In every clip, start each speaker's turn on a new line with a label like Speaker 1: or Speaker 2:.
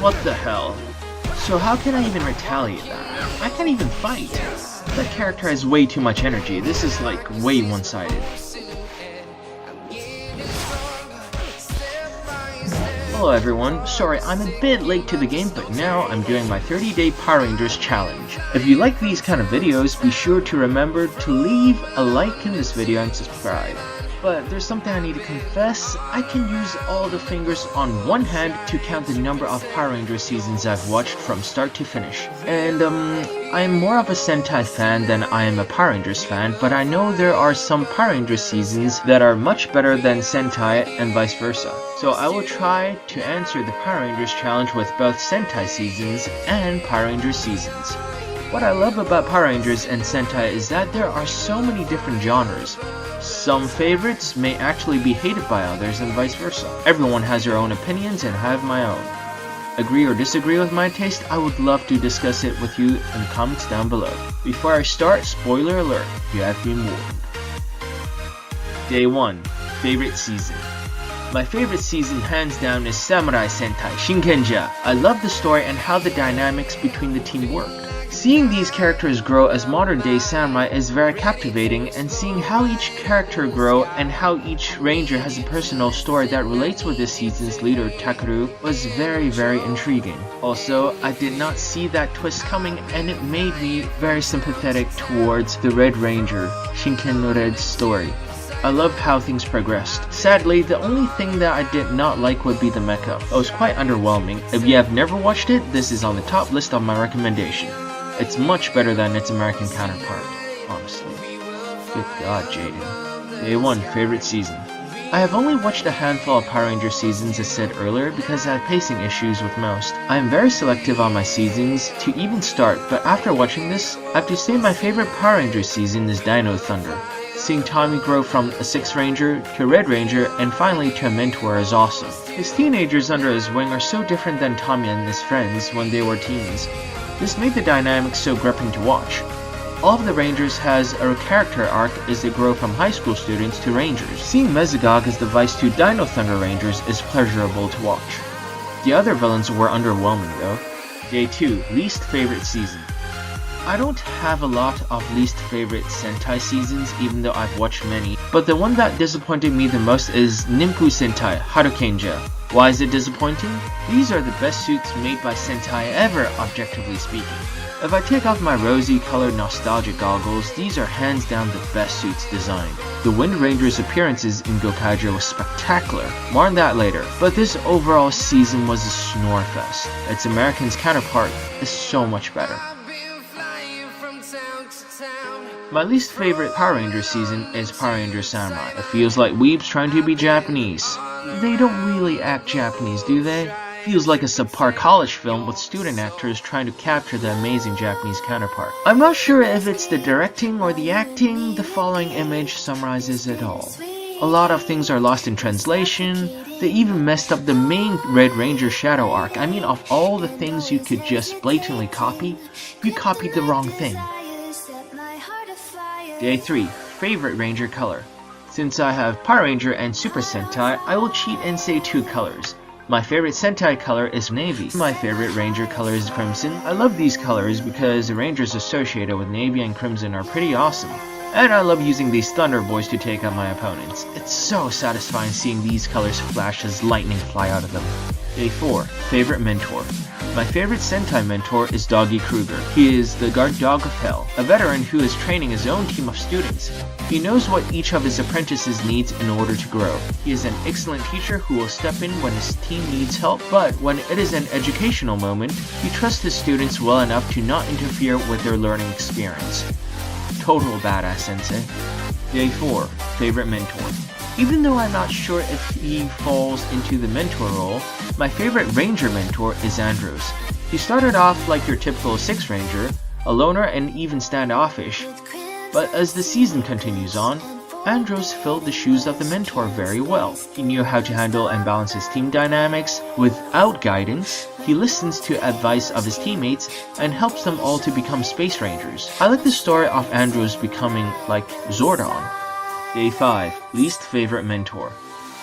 Speaker 1: What the hell? So how can I even retaliate that? I can't even fight! That character has way too much energy. This is like way one-sided. Hello everyone, sorry I'm a bit late to the game, but now I'm doing my 30-day Power Rangers challenge. If you like these kind of videos, be sure to remember to leave a like in this video and subscribe. But there's something I need to confess. I can use all the fingers on one hand to count the number of Power Rangers seasons I've watched from start to finish. And I'm more of a Sentai fan than I am a Power Rangers fan, but I know there are some Power Rangers seasons that are much better than Sentai and vice versa. So I will try to answer the Power Rangers challenge with both Sentai seasons and Power Rangers seasons. What I love about Power Rangers and Sentai is that there are so many different genres. Some favorites may actually be hated by others and vice versa. Everyone has their own opinions and I have my own. Agree or disagree with my taste? I would love to discuss it with you in the comments down below. Before I start, spoiler alert, you have been warned. Day 1. Favorite season. My favorite season hands down is Samurai Sentai Shinkenja. I love the story and how the dynamics between the team worked. Seeing these characters grow as modern-day samurai is very captivating, and seeing how each character grow and how each ranger has a personal story that relates with this season's leader Takeru was very intriguing. Also, I did not see that twist coming and it made me very sympathetic towards the Red Ranger, Shinken no Red's story. I loved how things progressed. Sadly, the only thing that I did not like would be the mecha. It was quite underwhelming. If you have never watched it, this is on the top list of my recommendation. It's much better than its American counterpart, honestly. Good god, Jaden. Day 1, favorite season. I have only watched a handful of Power Ranger seasons as said earlier because I have pacing issues with most. I am very selective on my seasons to even start, but after watching this, I have to say my favorite Power Ranger season is Dino Thunder. Seeing Tommy grow from a 6th Ranger to a Red Ranger and finally to a mentor is awesome. His teenagers under his wing are so different than Tommy and his friends when they were teens. This made the dynamics so gripping to watch. All of the Rangers has a character arc as they grow from high school students to Rangers. Seeing Megazord as the vice to Dino Thunder Rangers is pleasurable to watch. The other villains were underwhelming though. Day 2, least favorite season. I don't have a lot of least favorite Sentai seasons even though I've watched many, but the one that disappointed me the most is Ninku Sentai Hunterkiller. Why is it disappointing? These are the best suits made by Sentai ever, objectively speaking. If I take off my rosy colored nostalgic goggles, these are hands down the best suits designed. The Wind Ranger's appearances in Gokaiger was spectacular, more on that later, but this overall season was a snore fest. Its American's counterpart is so much better. My least favorite Power Ranger season is Power Ranger Samurai. It feels like weebs trying to be Japanese. They don't really act Japanese, do they? Feels like a subpar college film with student actors trying to capture the amazing Japanese counterpart. I'm not sure if it's the directing or the acting. The following image summarizes it all. A lot of things are lost in translation. They even messed up the main Red Ranger Shadow arc. I mean, of all the things you could just blatantly copy, you copied the wrong thing. Day 3, favorite Ranger color. Since I have Power Ranger and Super Sentai, I will cheat and say 2 colors. My favorite Sentai color is Navy. My favorite Ranger color is Crimson. I love these colors because the Rangers associated with Navy and Crimson are pretty awesome. And I love using these Thunder Boys to take out my opponents. It's so satisfying seeing these colors flash as lightning fly out of them. Day 4, favorite mentor. My favorite Sentai mentor is Doggy Kruger. He is the guard dog of hell, a veteran who is training his own team of students. He knows what each of his apprentices needs in order to grow. He is an excellent teacher who will step in when his team needs help, but when it is an educational moment, he trusts his students well enough to not interfere with their learning experience. Total badass sensei. Day 4, favorite mentor. Even though I'm not sure if he falls into the mentor role, my favorite Ranger mentor is Andros. He started off like your typical 6th Ranger, a loner and even standoffish, but as the season continues on, Andros filled the shoes of the mentor very well. He knew how to handle and balance his team dynamics without guidance. He listens to advice of his teammates and helps them all to become Space Rangers. I like the story of Andros becoming like Zordon. Day 5. Least favorite mentor.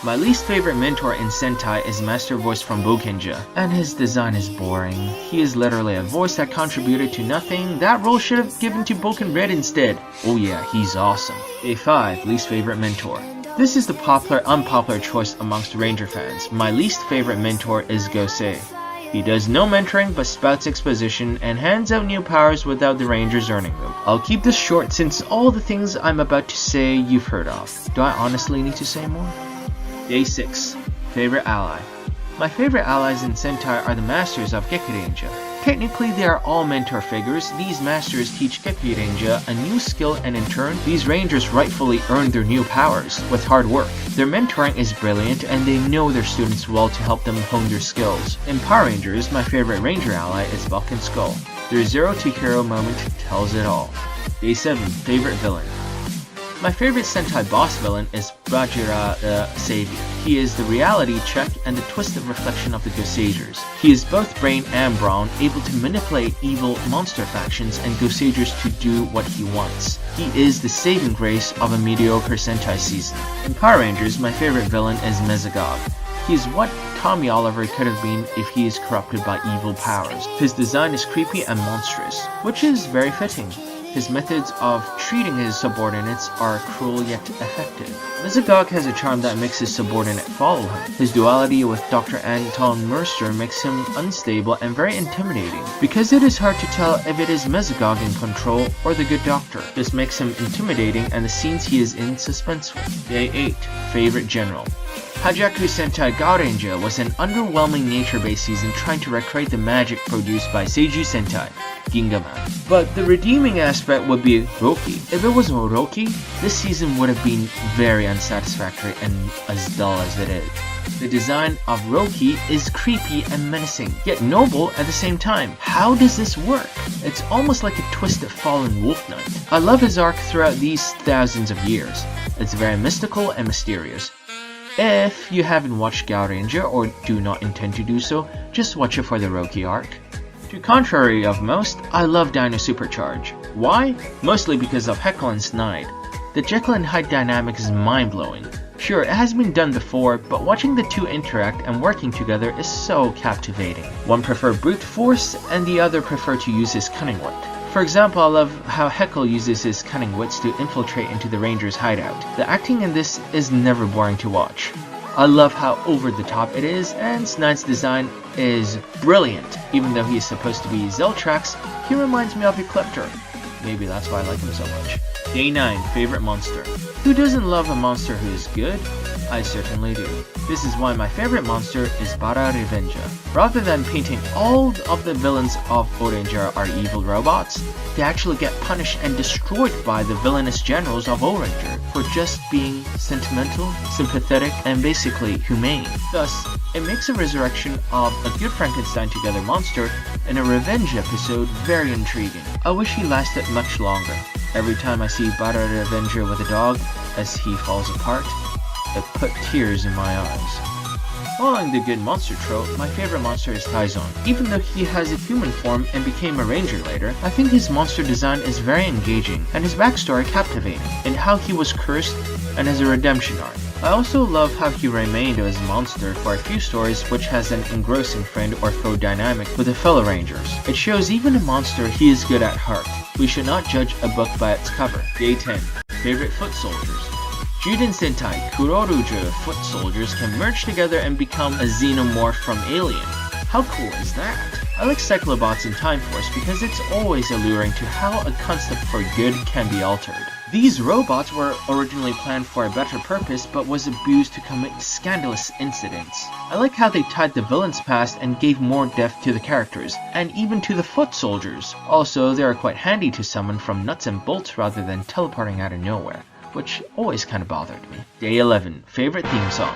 Speaker 1: My least favorite mentor in Sentai is Master Voice from Bokenja, and his design is boring. He is literally a voice that contributed to nothing. That role should have given to Boken Red instead. Oh yeah, he's awesome. Day 5. Least favorite mentor. This is the unpopular choice amongst Ranger fans. My least favorite mentor is Gosei. He does no mentoring but spouts exposition and hands out new powers without the Rangers earning them. I'll keep this short since all the things I'm about to say you've heard of. Do I honestly need to say more? Day 6. Favorite ally. My favorite allies in Sentai are the masters of Gekiranger. Technically they are all mentor figures. These masters teach Gekiranger a new skill and in turn, these rangers rightfully earn their new powers with hard work. Their mentoring is brilliant and they know their students well to help them hone their skills. In Power Rangers, my favorite ranger ally is Vulcan Skull. Their Zero to Hero moment tells it all. Day 7. Favorite villain. My favorite Sentai boss villain is Bajira the Savior. He is the reality check and the twisted reflection of the Goseigers. He is both brain and brawn, able to manipulate evil monster factions and Goseigers to do what he wants. He is the saving grace of a mediocre Sentai season. In Power Rangers, my favorite villain is Megazord. He is what Tommy Oliver could have been if he is corrupted by evil powers. His design is creepy and monstrous, which is very fitting. His methods of treating his subordinates are cruel yet effective. Megazord has a charm that makes his subordinate follow him. His duality with Dr. Anton Mercer makes him unstable and very intimidating, because it is hard to tell if it is Megazord in control or the good doctor. This makes him intimidating and the scenes he is in suspenseful. Day 8. Favorite general. Hajaku Sentai Gaoranger was an underwhelming nature-based season trying to recreate the magic produced by Seiju Sentai, Gingaman. But the redeeming aspect would be Roki. If it was Oroki, this season would have been very unsatisfactory and as dull as it is. The design of Roki is creepy and menacing, yet noble at the same time. How does this work? It's almost like a twisted fallen wolf knight. I love his arc throughout these thousands of years. It's very mystical and mysterious. If you haven't watched Gaoranger or do not intend to do so, just watch it for the Roki arc. To contrary of most, I love Dino Supercharge. Why? Mostly because of Heckle and Snide. The Jekyll and Hyde dynamic is mind-blowing. Sure, it has been done before, but watching the two interact and working together is so captivating. One prefers brute force and the other prefers to use his cunning wit. For example, I love how Heckle uses his cunning wits to infiltrate into the Rangers' hideout. The acting in this is never boring to watch. I love how over the top it is, and Snide's design is brilliant. Even though he is supposed to be Zeltrax, he reminds me of Ecliptor. Maybe that's why I like him so much. Day 9. Favorite monster. Who doesn't love a monster who is good? I certainly do. This is why my favorite monster is Bara Revenger. Rather than painting all of the villains of Oranger are evil robots, they actually get punished and destroyed by the villainous generals of Oranger for just being sentimental, sympathetic, and basically humane. Thus, it makes a resurrection of a good Frankenstein together monster in a revenge episode very intriguing. I wish he lasted much longer. Every time I see Bara Revenger with a dog as he falls apart, it put tears in my eyes. Following the good monster trope, my favorite monster is Taizon. Even though he has a human form and became a ranger later, I think his monster design is very engaging and his backstory captivating, in how he was cursed and has a redemption arc. I also love how he remained as a monster for a few stories, which has an engrossing friend or foe dynamic with the fellow rangers. It shows even a monster he is good at heart. We should not judge a book by its cover. Day 10. Favorite foot soldiers. Juden Sentai Kuroruja foot soldiers can merge together and become a xenomorph from Alien. How cool is that? I like Cyclobots in Time Force because it's always alluring to how a concept for good can be altered. These robots were originally planned for a better purpose but was abused to commit scandalous incidents. I like how they tied the villain's past and gave more depth to the characters, and even to the foot soldiers. Also, they are quite handy to summon from nuts and bolts rather than teleporting out of nowhere, which always kind of bothered me. Day 11. Favorite theme song.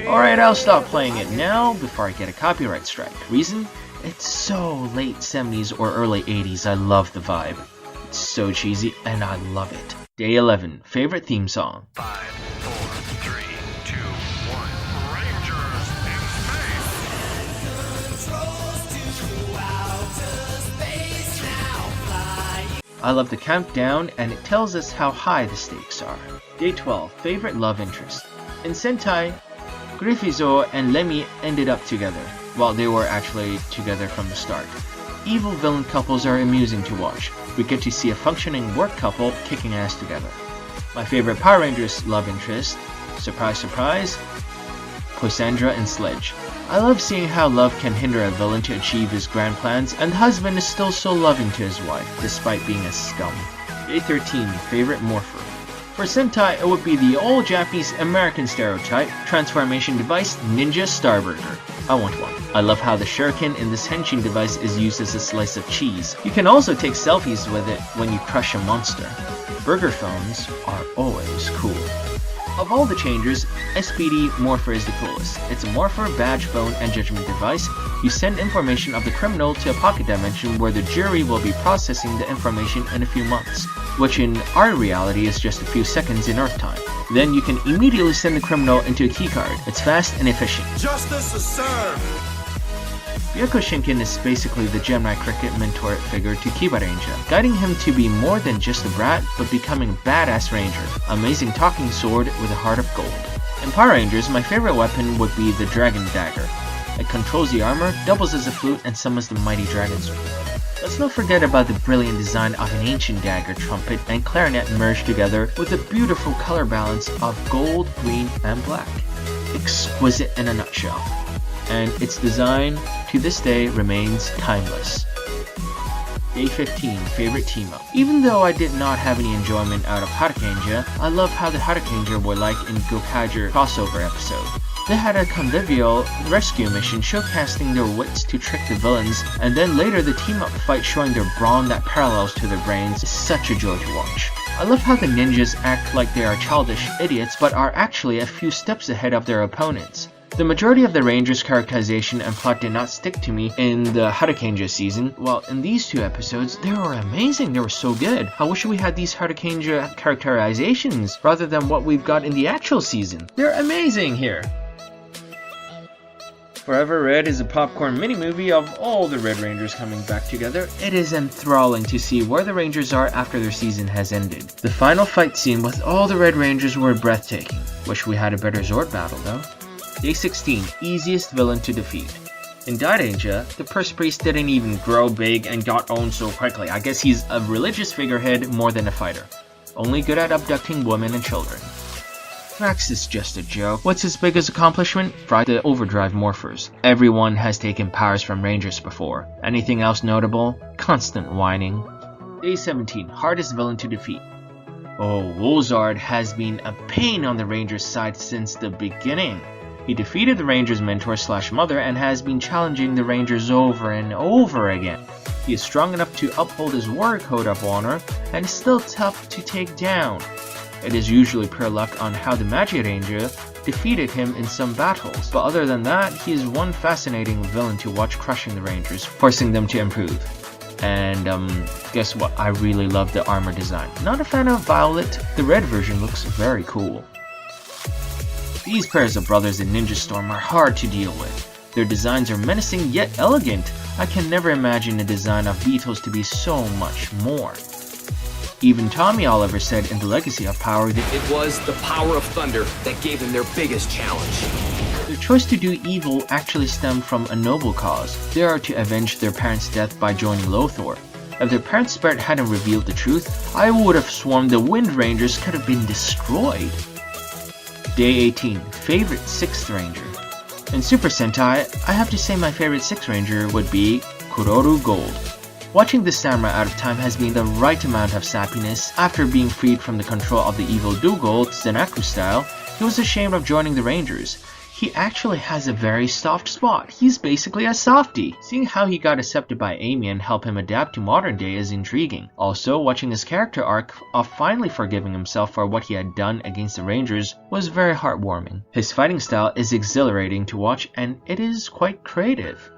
Speaker 1: Alright, I'll stop playing it now before I get a copyright strike. Reason? It's so late 70s or early 80s. I love the vibe. It's so cheesy and I love it. Day 11. Favorite theme song.
Speaker 2: 5, 4, 3, 2,
Speaker 1: I love the countdown, and it tells us how high the stakes are. Day 12, favorite love interest. In Sentai, Griffizo and Lemmy ended up together, while they were actually together from the start. Evil villain couples are amusing to watch. We get to see a functioning work couple kicking ass together. My favorite Power Rangers love interest, surprise surprise, Cassandra and Sledge. I love seeing how love can hinder a villain to achieve his grand plans, and the husband is still so loving to his wife, despite being a scum. Day 13, favorite Morpher. For Sentai, it would be the old Japanese American stereotype, transformation device, Ninja Starburger. I want one. I love how the shuriken in this henshin device is used as a slice of cheese. You can also take selfies with it when you crush a monster. Burger phones are always cool. Of all the changers, SPD Morpher is the coolest. It's a Morpher, badge, phone, and judgment device. You send information of the criminal to a pocket dimension where the jury will be processing the information in a few months, which in our reality is just a few seconds in Earth time. Then you can immediately send the criminal into a keycard. It's fast and efficient. Justice is served! Ryoko Shinken is basically the Gemini Cricket mentor figure to Kiba Ranger, guiding him to be more than just a brat, but becoming a badass ranger. Amazing talking sword with a heart of gold. In Power Rangers, my favorite weapon would be the Dragon Dagger. It controls the armor, doubles as a flute, and summons the mighty dragon sword. Let's not forget about the brilliant design of an ancient dagger, trumpet, and clarinet merged together with a beautiful color balance of gold, green, and black. Exquisite in a nutshell. And its design, to this day, remains timeless. Day 15, favorite team-up. Even though I did not have any enjoyment out of Hunterkiller, I love how the Hunterkiller were like in Gokaiger crossover episode. They had a convivial rescue mission showcasing their wits to trick the villains, and then later the team-up fight showing their brawn that parallels to their brains is such a joy to watch. I love how the ninjas act like they are childish idiots but are actually a few steps ahead of their opponents. The majority of the Rangers' characterization and plot did not stick to me in the Hunterkiller season, while in these two episodes, they were amazing, they were so good. I wish we had these Hunterkiller characterizations rather than what we've got in the actual season. They're amazing here. Forever Red is a popcorn mini-movie of all the Red Rangers coming back together. It is enthralling to see where the Rangers are after their season has ended. The final fight scene with all the Red Rangers were breathtaking. Wish we had a better Zord battle though. Day 16, easiest villain to defeat. In Dairanger, the Purse Priest didn't even grow big and got owned so quickly. I guess he's a religious figurehead more than a fighter. Only good at abducting women and children. Max is just a joke. What's his biggest accomplishment? Fry the Overdrive Morphers. Everyone has taken powers from Rangers before. Anything else notable? Constant whining. Day 17, hardest villain to defeat. Oh, Zord has been a pain on the Rangers side since the beginning. He defeated the Rangers' mentor/mother and has been challenging the Rangers over and over again. He is strong enough to uphold his war code of honor and is still tough to take down. It is usually pure luck on how the Magi Ranger defeated him in some battles, but other than that, he is one fascinating villain to watch crushing the Rangers, forcing them to improve. And guess what? I really love the armor design. Not a fan of Violet, the red version looks very cool. These pairs of brothers in Ninja Storm are hard to deal with. Their designs are menacing yet elegant. I can never imagine the design of Beetles to be so much more. Even Tommy Oliver said in The Legacy of Power that
Speaker 2: it was the power of thunder that gave them their biggest challenge.
Speaker 1: Their choice to do evil actually stemmed from a noble cause. They are to avenge their parents' death by joining Lothor. If their parents' spirit hadn't revealed the truth, I would have sworn the Wind Rangers could have been destroyed. Day 18, favorite 6th Ranger. In Super Sentai, I have to say my favorite 6th Ranger would be Kuroru Gold. Watching this samurai out of time has been the right amount of sappiness. After being freed from the control of the evil Dougal, Zenaku style, he was ashamed of joining the Rangers. He actually has a very soft spot. He's basically a softie. Seeing how he got accepted by Amy and help him adapt to modern day is intriguing. Also, watching his character arc of finally forgiving himself for what he had done against the Rangers was very heartwarming. His fighting style is exhilarating to watch and it is quite creative.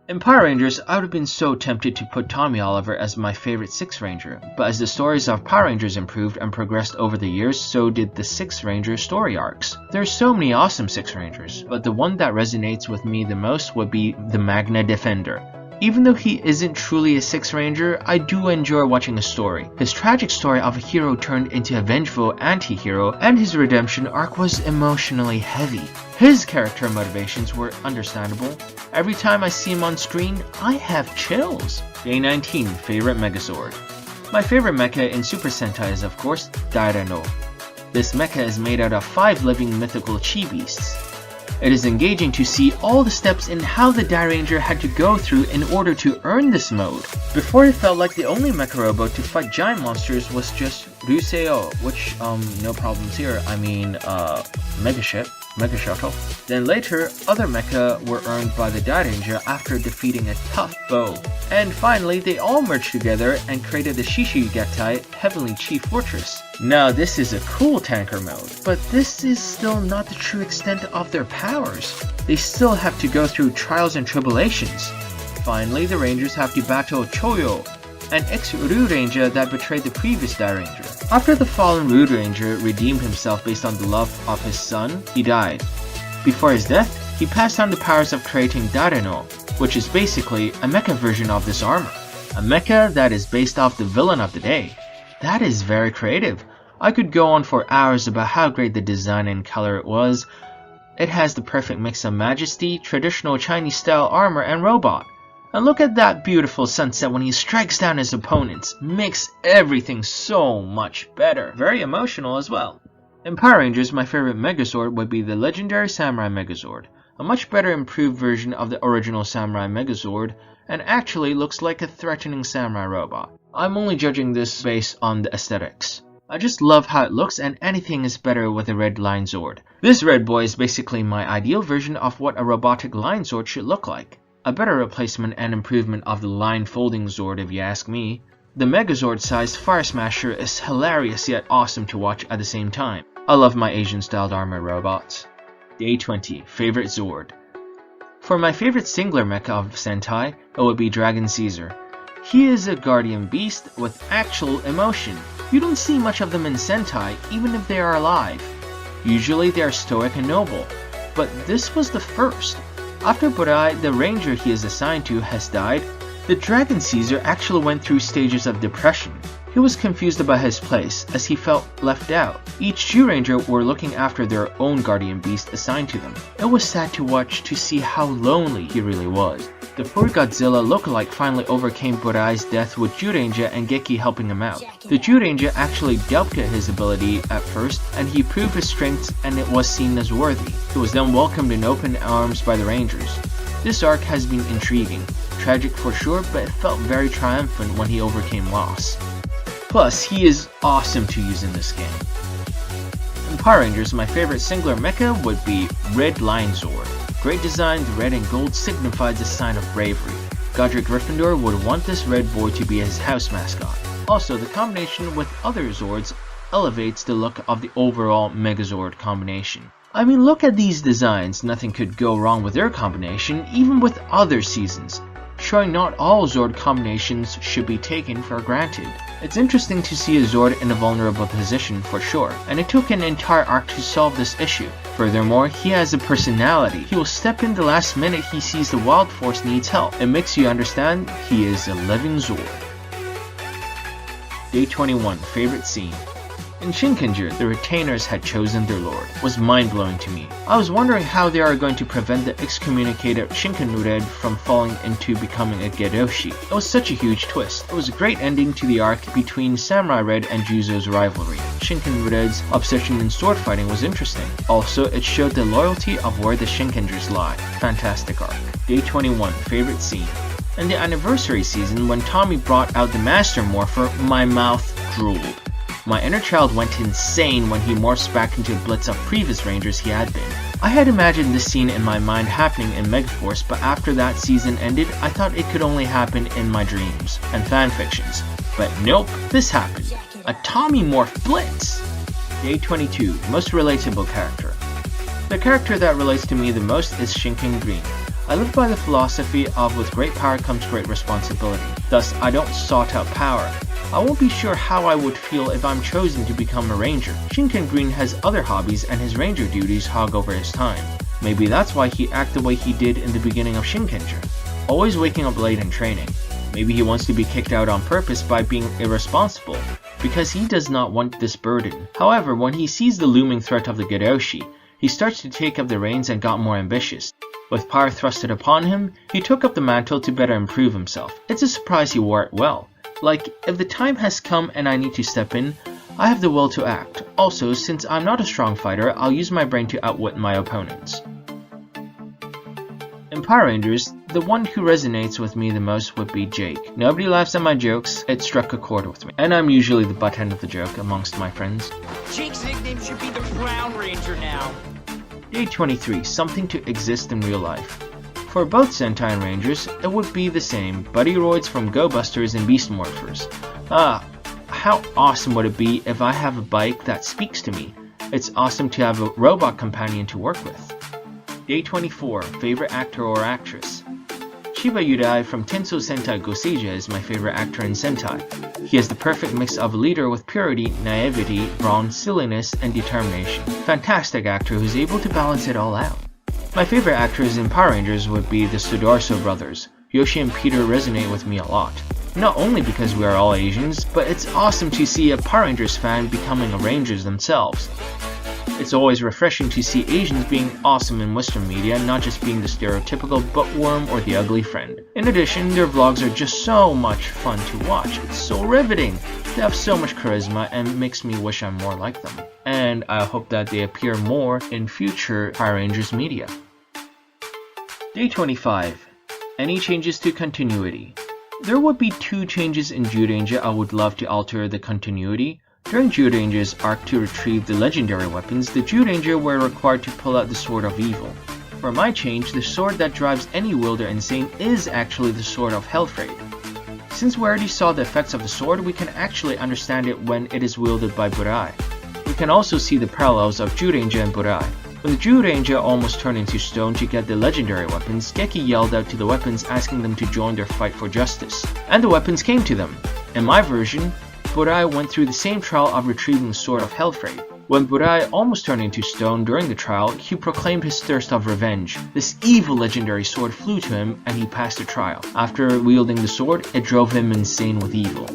Speaker 1: In Power Rangers, I would have been so tempted to put Tommy Oliver as my favorite 6th Ranger, but as the stories of Power Rangers improved and progressed over the years, so did the 6th Ranger story arcs. There are so many awesome 6th Rangers, but the one that resonates with me the most would be the Magna Defender. Even though he isn't truly a Sixth Ranger, I do enjoy watching a story. His tragic story of a hero turned into a vengeful anti-hero, and his redemption arc was emotionally heavy. His character motivations were understandable. Every time I see him on screen, I have chills. Day 19, favorite Megazord. My favorite mecha in Super Sentai is of course Dairyno. This mecha is made out of 5 living mythical chi beasts. It is engaging to see all the steps in how the Dairanger had to go through in order to earn this mode. Before it felt like the only mecha robot to fight giant monsters was just Ruseo, which no problems here, I mean Mega Shuttle. Then later, other mecha were earned by the Dairanger after defeating a tough foe. And finally, they all merged together and created the Shishigetai Heavenly Chi Fortress. Now this is a cool tanker mode, but this is still not the true extent of their powers. They still have to go through trials and tribulations. Finally, the Rangers have to battle Choyo, an ex-Ryu Ranger that betrayed the previous Dairanger. After the fallen Ryu Ranger redeemed himself based on the love of his son, he died. Before his death, he passed on the powers of creating Dairyno, which is basically a mecha version of this armor. A mecha that is based off the villain of the day. That is very creative. I could go on for hours about how great the design and color it was. It has the perfect mix of majesty, traditional Chinese style armor, and robot. And look at that beautiful sunset when he strikes down his opponents. Makes everything so much better. Very emotional as well. In Power Rangers, my favorite Megazord would be the legendary Samurai Megazord. A much better improved version of the original Samurai Megazord, and actually looks like a threatening samurai robot. I'm only judging this based on the aesthetics. I just love how it looks, and anything is better with a red line Zord. This red boy is basically my ideal version of what a robotic line Zord should look like. A better replacement and improvement of the line folding Zord if you ask me. The Megazord sized Fire Smasher is hilarious yet awesome to watch at the same time. I love my Asian styled armor robots. Day 20, favorite Zord. For my favorite singular mecha of Sentai, it would be Dragon Caesar. He is a guardian beast with actual emotion. You don't see much of them in Sentai, even if they are alive. Usually they are stoic and noble, but this was the first. After Burai, the ranger he is assigned to, has died, the Dragon Caesar actually went through stages of depression. He was confused about his place, as he felt left out. Each Zyuranger were looking after their own guardian beast assigned to them. It was sad to watch to see how lonely he really was. The poor Godzilla lookalike finally overcame Burai's death with Zyuranger and Geki helping him out. The Zyuranger actually doubted his ability at first, and he proved his strengths and it was seen as worthy. He was then welcomed in open arms by the Rangers. This arc has been intriguing. Tragic for sure, but it felt very triumphant when he overcame loss. Plus, he is awesome to use in this game. In Power Rangers, my favorite singular mecha would be Red Line Zord. Great design, the red and gold signifies a sign of bravery. Godric Gryffindor would want this red boy to be his house mascot. Also, the combination with other Zords elevates the look of the overall Megazord combination. I mean, look at these designs, nothing could go wrong with their combination, even with other seasons. Showing not all Zord combinations should be taken for granted. It's interesting to see a Zord in a vulnerable position for sure, and it took an entire arc to solve this issue. Furthermore, he has a personality. He will step in the last minute he sees the Wild Force needs help. It makes you understand he is a living Zord. Day 21, favorite scene. In Shinkenger, the retainers had chosen their lord. It was mind-blowing to me. I was wondering how they are going to prevent the excommunicated Shinken-Red from falling into becoming a Gedoshi. It was such a huge twist. It was a great ending to the arc between Samurai Red and Juzo's rivalry. Shinken-Red's obsession in sword fighting was interesting. Also, it showed the loyalty of where the Shinkengers lie. Fantastic arc. Day 21, favorite scene. In the anniversary season, when Tommy brought out the Master Morpher, my mouth drooled. My inner child went insane when he morphs back into a blitz of previous Rangers he had been. I had imagined this scene in my mind happening in Megaforce, but after that season ended, I thought it could only happen in my dreams and fanfictions. But nope, this happened. A Tommy Morph Blitz! Day 22, most relatable character. The character that relates to me the most is Shinken Green. I live by the philosophy of with great power comes great responsibility. Thus, I don't sought out power. I won't be sure how I would feel if I'm chosen to become a ranger. Shinken Green has other hobbies and his ranger duties hog over his time. Maybe that's why he acted the way he did in the beginning of Shinkenger. always waking up late and training. Maybe he wants to be kicked out on purpose by being irresponsible, because he does not want this burden. However, when he sees the looming threat of the Gedoshi, he starts to take up the reins and got more ambitious. With power thrusted upon him, he took up the mantle to better improve himself. It's a surprise he wore it well. Like, if the time has come and I need to step in, I have the will to act. Also, since I'm not a strong fighter, I'll use my brain to outwit my opponents. In Power Rangers, the one who resonates with me the most would be Jake. Nobody laughs at my jokes, it struck a chord with me. And I'm usually the butt end of the joke amongst my friends.
Speaker 3: Jake's nickname should be the Brown Ranger now.
Speaker 1: Day 23, something to exist in real life. For both Sentai and Rangers, it would be the same, Buddy Roids from Go Busters and Beast Morphers. How awesome would it be if I have a bike that speaks to me? It's awesome to have a robot companion to work with. Day 24, favorite actor or actress. Shiba Yudai from Tensou Sentai Goseija is my favorite actor in Sentai. He has the perfect mix of a leader with purity, naivety, brawn, silliness, and determination. Fantastic actor who's able to balance it all out. My favorite actors in Power Rangers would be the Sudarso brothers. Yoshi and Peter resonate with me a lot. Not only because we are all Asians, but it's awesome to see a Power Rangers fan becoming a Rangers themselves. It's always refreshing to see Asians being awesome in Western media, not just being the stereotypical bookworm or the ugly friend. In addition, their vlogs are just so much fun to watch. It's so riveting. They have so much charisma and makes me wish I'm more like them. And I hope that they appear more in future Power Rangers media. Day 25. Any changes to continuity? There would be 2 changes in Zyuranger I would love to alter the continuity. During Zyuranger's arc to retrieve the legendary weapons, the Zyuranger were required to pull out the Sword of Evil. For my change, the sword that drives any wielder insane is actually the Sword of Hellfrey. Since we already saw the effects of the sword, we can actually understand it when it is wielded by Burai. We can also see the parallels of Zyuranger and Burai. When the Zyuranger almost turned into stone to get the legendary weapons, Geki yelled out to the weapons asking them to join their fight for justice. And the weapons came to them. In my version, Burai went through the same trial of retrieving the Sword of Hellfrey. When Burai almost turned into stone during the trial, he proclaimed his thirst of revenge. This evil legendary sword flew to him and he passed the trial. After wielding the sword, it drove him insane with evil.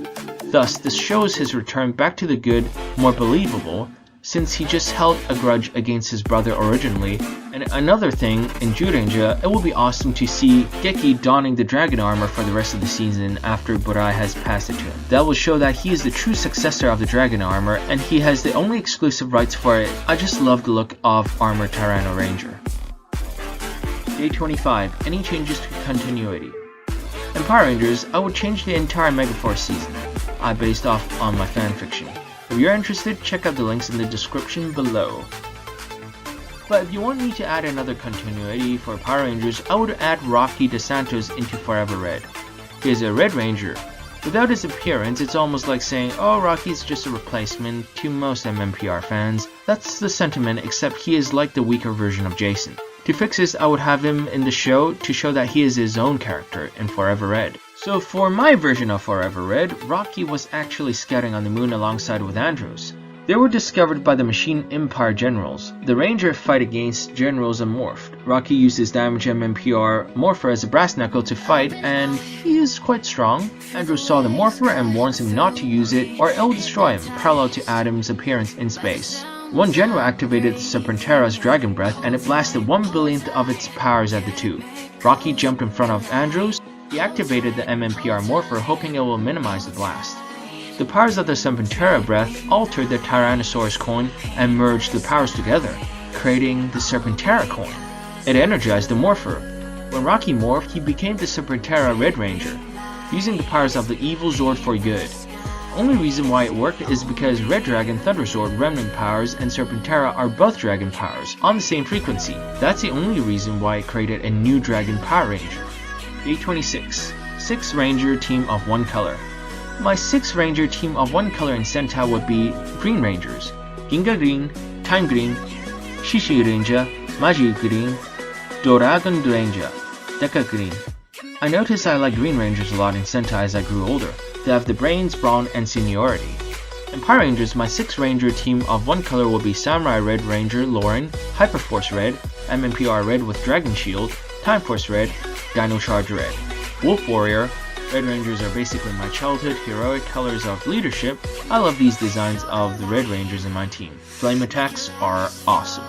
Speaker 1: Thus, this shows his return back to the good more believable, since he just held a grudge against his brother originally. And another thing, in Zyuranger, it will be awesome to see Geki donning the dragon armor for the rest of the season after Burai has passed it to him. That will show that he is the true successor of the dragon armor and he has the only exclusive rights for it. I just love the look of Armor Tyranno Ranger. Day 25. Any changes to continuity? In Power Rangers, I would change the entire Megaforce season. I based off on my fanfiction. If you're interested, check out the links in the description below. But if you want me to add another continuity for Power Rangers, I would add Rocky DeSantos into Forever Red. He is a Red Ranger. Without his appearance, it's almost like saying, oh, Rocky's just a replacement to most MMPR fans. That's the sentiment, except he is like the weaker version of Jason. To fix this, I would have him in the show to show that he is his own character in Forever Red. So for my version of Forever Red, Rocky was actually scouting on the moon alongside with Andros. They were discovered by the Machine Empire generals. The Ranger fight against generals and morphed. Rocky uses damage MMPR Morpher as a brass knuckle to fight, and he is quite strong. Andros saw the Morpher and warns him not to use it or it will destroy him, parallel to Adam's appearance in space. One general activated the Serpentera's Dragon Breath and it blasted 1/1000th of its powers at the two. Rocky jumped in front of Andros. He activated the MMPR Morpher hoping it will minimize the blast. The powers of the Serpentera Breath altered the Tyrannosaurus coin and merged the powers together, creating the Serpentera coin. It energized the Morpher. When Rocky morphed, he became the Serpentera Red Ranger, using the powers of the evil Zord for good. The only reason why it worked is because Red Dragon Thunder Zord Remnant powers and Serpentera are both dragon powers, on the same frequency. That's the only reason why it created a new Dragon Power Ranger. Day 26. 6 Ranger Team of One Color. My 6 Ranger team of one color in Sentai would be Green Rangers, Ginga Green, Time Green, Shishi Ranger, Magi Green, Doragon Ranger, Deka Green. I noticed I like Green Rangers a lot in Sentai as I grew older. They have the brains, brawn, and seniority. In Power Rangers, my 6 Ranger team of one color will be Samurai Red Ranger Lauren, Hyperforce Red, MMPR Red with Dragon Shield, Time Force Red, Dino Charge Red. Wolf Warrior. Red Rangers are basically my childhood heroic colors of leadership. I love these designs of the Red Rangers in my team. Flame attacks are awesome.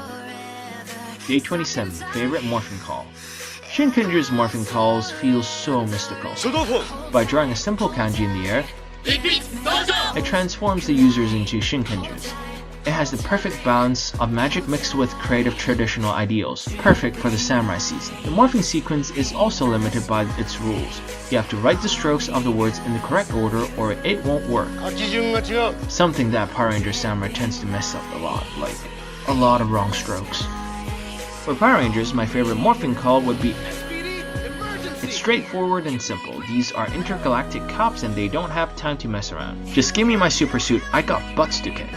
Speaker 1: Day 27, favorite Morphin call. Shinkenger's Morphin calls feel so mystical. By drawing a simple kanji in the air, it transforms the users into Shinkengers. It has the perfect balance of magic mixed with creative traditional ideals, perfect for the samurai season. The morphing sequence is also limited by its rules. You have to write the strokes of the words in the correct order or it won't work. Something that Power Ranger Samurai tends to mess up a lot, like a lot of wrong strokes. For Power Rangers, my favorite morphing call would be it's straightforward and simple. These are intergalactic cops and they don't have time to mess around. Just give me my super suit, I got butts to kick.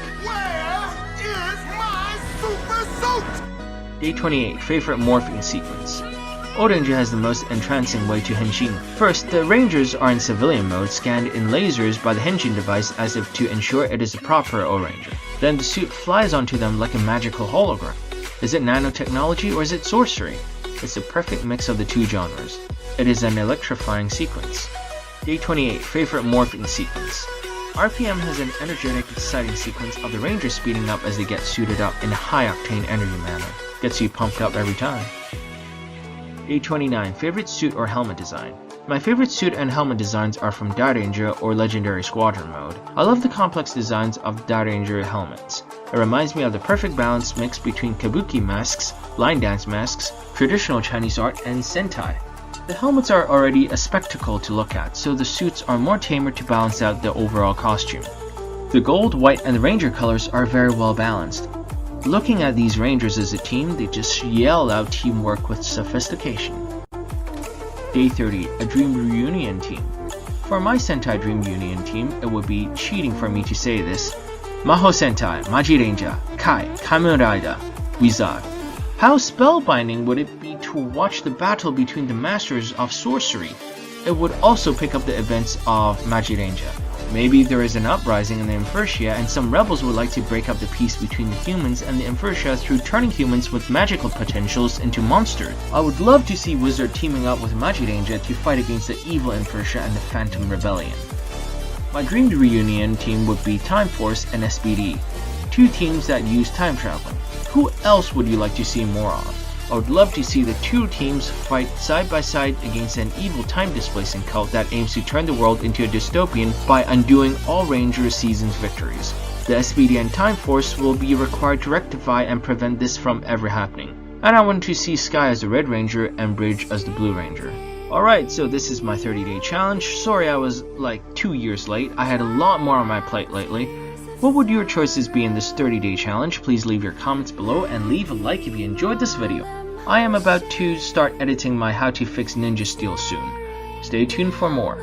Speaker 1: Day 28, favorite morphing sequence. O-Ranger has the most entrancing way to henshin. First, the Rangers are in civilian mode, scanned in lasers by the henshin device as if to ensure it is a proper O-Ranger. Then the suit flies onto them like a magical hologram. Is it nanotechnology or is it sorcery? It's the perfect mix of the two genres. It is an electrifying sequence. Day 28, favorite morphing sequence. RPM has an energetic, exciting sequence of the Rangers speeding up as they get suited up in a high-octane energy manner. Gets you pumped up every time. Day 29, favorite suit or helmet design. My favorite suit and helmet designs are from Dairanger or Legendary Squadron mode. I love the complex designs of Dairanger helmets. It reminds me of the perfect balance mix between kabuki masks, line dance masks, traditional Chinese art, and Sentai. The helmets are already a spectacle to look at, so the suits are more tamer to balance out the overall costume. The gold, white, and the Ranger colors are very well balanced. Looking at these Rangers as a team, they just yell out teamwork with sophistication. Day 30, a Dream Reunion team. For my Sentai Dream Reunion team, it would be cheating for me to say this. Maho Sentai, Maji Ranger, Kai, Kamen Rider, Wizard. How spellbinding would it be to watch the battle between the masters of sorcery? It would also pick up the events of Maji Ranger. Maybe there is an uprising in the Infertia and some rebels would like to break up the peace between the humans and the Infertia through turning humans with magical potentials into monsters. I would love to see Wizard teaming up with Maji Ranger to fight against the evil Infertia and the Phantom Rebellion. My dreamed reunion team would be Time Force and SBD, two teams that use time traveling. Who else would you like to see more of? I would love to see the two teams fight side by side against an evil time-displacing cult that aims to turn the world into a dystopian by undoing all Ranger Season's victories. The SBD and Time Force will be required to rectify and prevent this from ever happening. And I want to see Sky as the Red Ranger and Bridge as the Blue Ranger. Alright, so this is my 30-day challenge. Sorry I was like 2 years late. I had a lot more on my plate lately. What would your choices be in this 30-day challenge? Please leave your comments below and leave a like if you enjoyed this video. I am about to start editing my How to Fix Ninja Steel soon. Stay tuned for more.